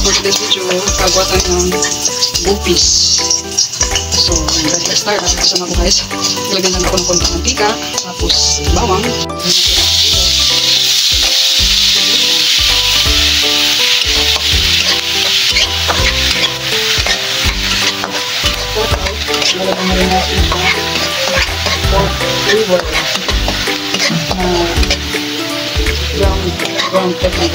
for today's video, gagawa tayo ng bupis. So, let's start. Kasama ko guys, ilagyan lang ako ng konting mantika, tapos bawang. Ilagyan na rin natin sa pork flavor na brown pepper.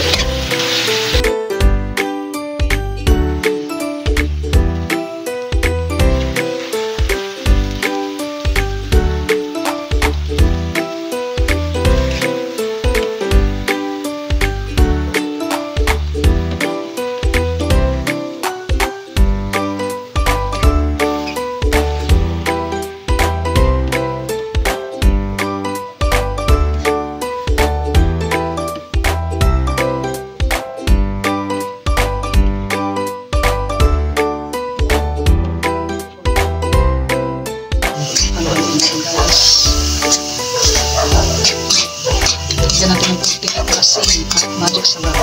Lagyan natin ng putik at asin at magic sarap.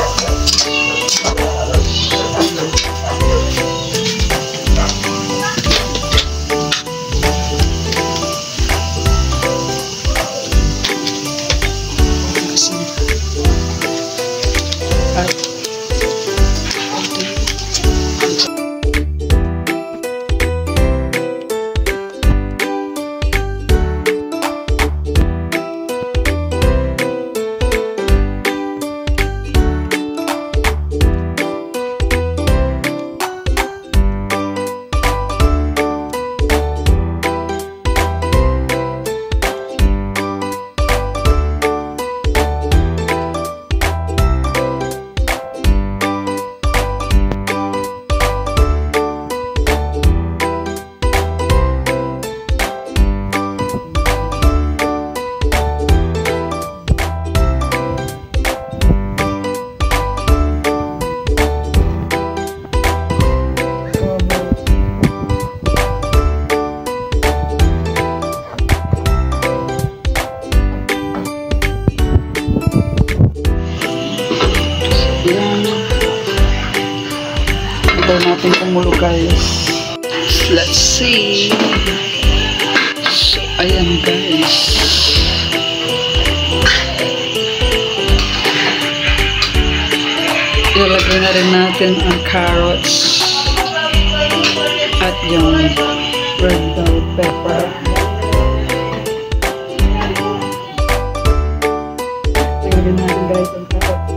Hintay natin kumulo guys. Let's see. So, ayan guys. Ilalagay na rin natin ang carrots at yung red bell pepper. Tingnan natin guys ang carrots.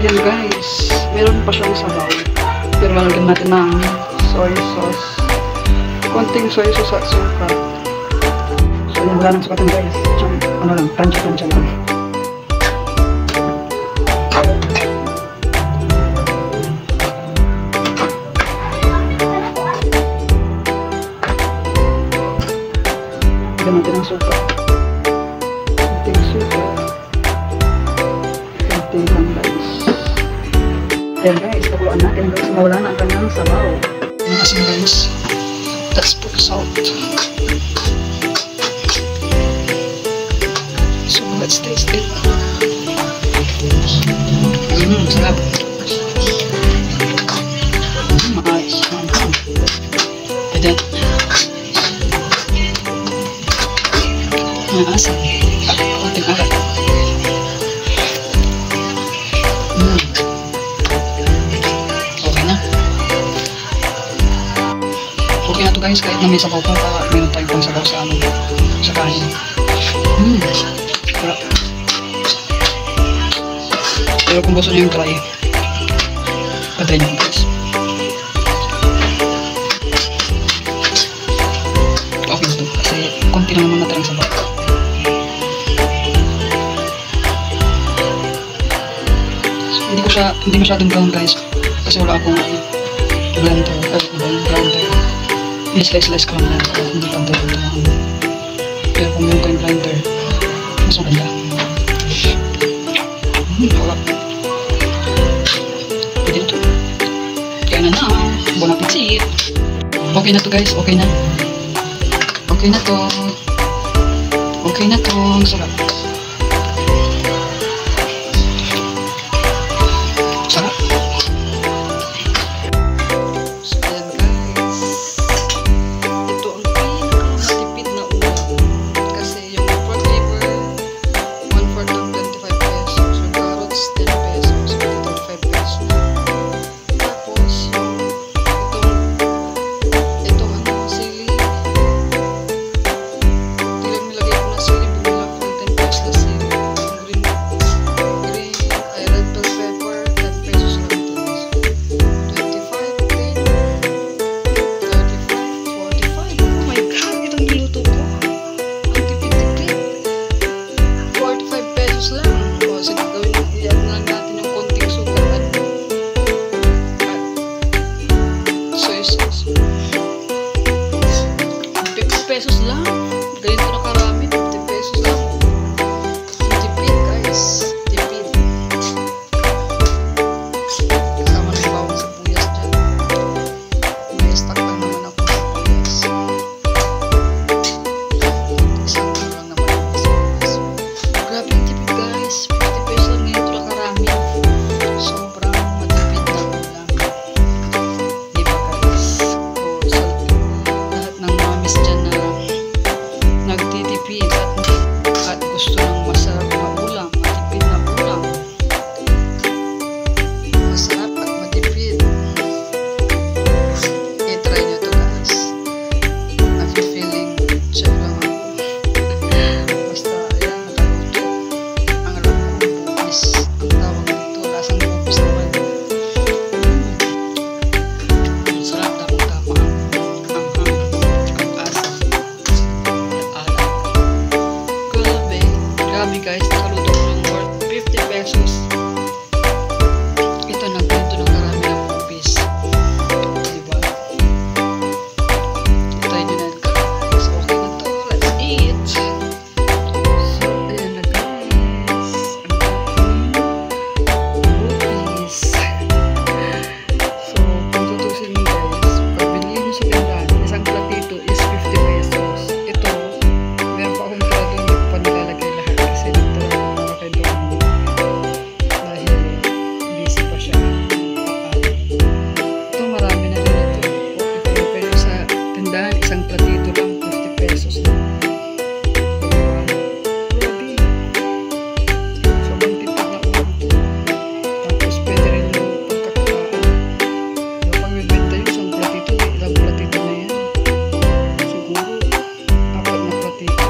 Yan guys, meron pa siyang sabaw. Pero lalagyan natin ng soy sauce. Konting soy sauce at suka. So yan, wala nang sukatan guys. Ano lang, tansya-tansya lang. Lagyan natin ng suka. Konting suka. Konting hambay. Ayan guys, pakuluan natin guys, mawala na ang kanyang sabaw. Ayan kasi guys, let's put salt. So let's taste it. Sarap. Maayos. Pwede. May asap. Konting alat. Okay okay na to guys, kahit na may sabaw pa, meron tayong pang sabaw sa ano, sa kanin. Sarap. Pero kung gusto nyo yung try, patay nyo guys. Okay na to, kasi konti lang naman natin ang sabaw. Hindi masyadong brown guys, kasi wala akong blender, grinder. I-slice ko lang yan, hindi blender ito. Pero kung meron kayong blender, mas maganda. Wala. Pwede ito. Kaya na na, bon appetit. Okay na to guys, okay na. Okay na to. Okay na to, sarap. Sarap. So ayan guys, ito ang pinakamatipid na ulam kasi yung pork liver 1/4 ng 25 pesos, yung carrots 10 pesos, 35 pesos. Tapos yung itong ano, sili, nilagay ko na sili, bumila ko ng 10 pesos na sili. Red bell pepper 10 pesos lang ito. 25, 10, 35, 45. Oh my god, itong niluto ko. Ang tipid-tipid. 45 pesos lang. O, sige, gawin lang natin yung konting sugar at soy sauce. 50 pesos lang. Ganito na karami. 50 pesos lang. Tipid guys. Tipid. Kasama na yung bawang sibuyas dyan. May stock lang naman ako sa sibuyas. Isang kilo lang naman ako sa sibuyas. Grabe yung tipid guys. 50 pesos lang ganito na karami. Sobrang matipid na ulam. Diba guys? So, sa lahat ng mamis dyan na nagtitipid at gusto ng masarap na ulam, matipid na ulam, masarap at matipid, i-try nyo to guys. Nafe-feeling check lang ako. Basta ayan, nakaluto. Ang alam ko, bupis ang tawag dito, lasang bupis naman. Ang sarap, tapang-tapa ang asa at alat. Grabe guys, nakaluto ko ng worth 50 pesos. Ito na karami ng pupis. Diba? Try nyo na guys. Okay na to. Let's eat. So, ayan na guys. Ang pupis. So, kung tutusin mo guys, pabili nyo sa tindahan, isang platito is 50 pesos. Ito, meron pa akong tira doon, hindi ko pa nilalagay lahat kasi nagtira ko para kay Domi dahil busy pa siya. Ito marami na rin ito. Okay, pero sa tindahan, isang platito lang, 50 pesos lang. Grabe. Sobrang tipid na ulam ito. Tapos pwede rin yung pagkakataan. Kapag may benta yung isang platito, ilang platito na yan. Siguro 4 na platito.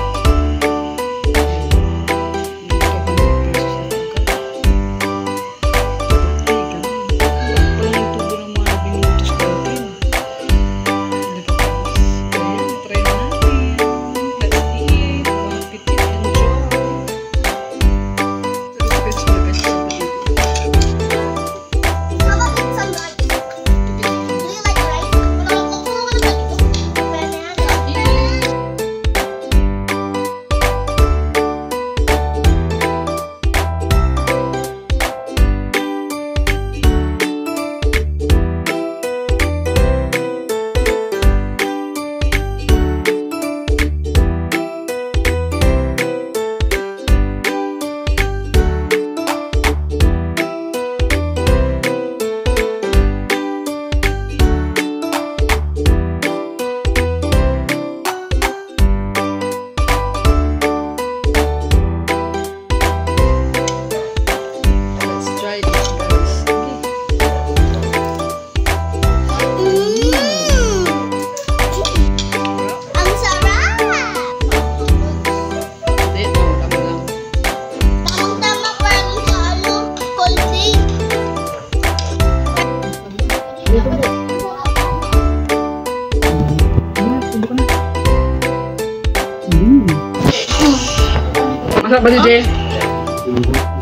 Masarap ba si Jay?